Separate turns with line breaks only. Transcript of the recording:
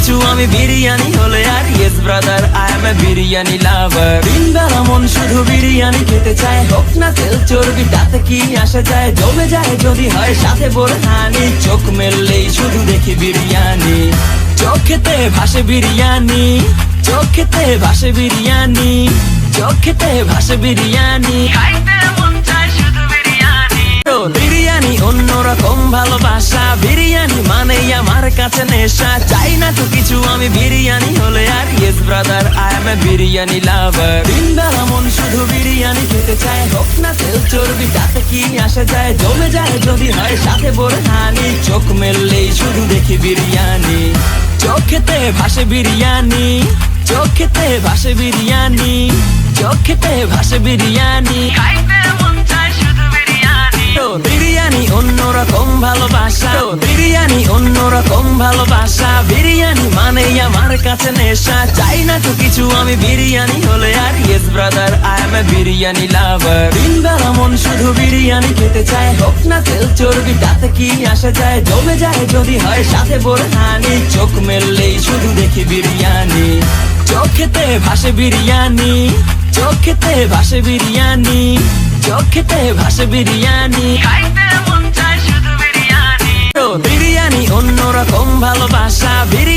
কিছু আমি বিরিয়ানি হলে আর yes brother I M A biryani লাভার। দিনবেলা মন শুধু বিরিয়ানি খেতে চায়, হোক না তেল চর্বি তাতে কি আসে যায়, জমে যায় যদি হয় সাথে বোরহানি, চোখ মেললেই শুধু দেখি বিরিয়ানি। চোখেতে ভাসে বিরিয়ানি, চোখেতে ভাসে বিরিয়ানি, চোখেতে ভাসে বিরিয়ানি, খাইতে মন চায় শুধু বিরিয়ানি। বিরিয়ানি অন্যরকম ভালোবাসা, বিরিয়ানি মানেই আমার কাছে নেশা, চাই না তো কিছু আমি বিরিয়ানি হলে আর yes brother I M A biryani লাভার। দিনবেলা মন শুধু বিরিয়ানি খেতে চায়, হোক না তেল চর্বি তাতে কি আসে যায়, জমে যায় যদি হয় সাথে বোরহানি, চোখ মেললেই শুধু দেখি বিরিয়ানি। চোখেতে ভাসে বিরিয়ানি, চোখেতে ভাসে বিরিয়ানি, চোখেতে ভাসে বিরিয়ানি, খাইতে মন চায় শুধু বিরিয়ানি। বিরিয়ানি অন্যরকম ভালোবাসা, বিরিয়ানি অন্যরকম ভালোবাসা, বিরিয়ানি মানেই আমার কাছে নেশা, চাই না তো কিছু আমি বিরিয়ানি হলে আর yes brother I M A biryani লাভার। দিনবেলা মন শুধু বিরিয়ানি খেতে চায়, হোক না তেল চর্বি তাতে কি আসে যায়, জমে যায় যদি হয় সাথে বোরহানি, চোখ মেললেই শুধু দেখি বিরিয়ানি। চোখেতে ভাসে বিরিয়ানি, চোখেতে ভাসে বিরিয়ানি, চোখেতে ভাসে বিরিয়ানি, খাইতে মন চায় শুধু বিরিয়ানি। বিরিয়ানি অন্যরকম ভালোবাসা, বিরিয়ানি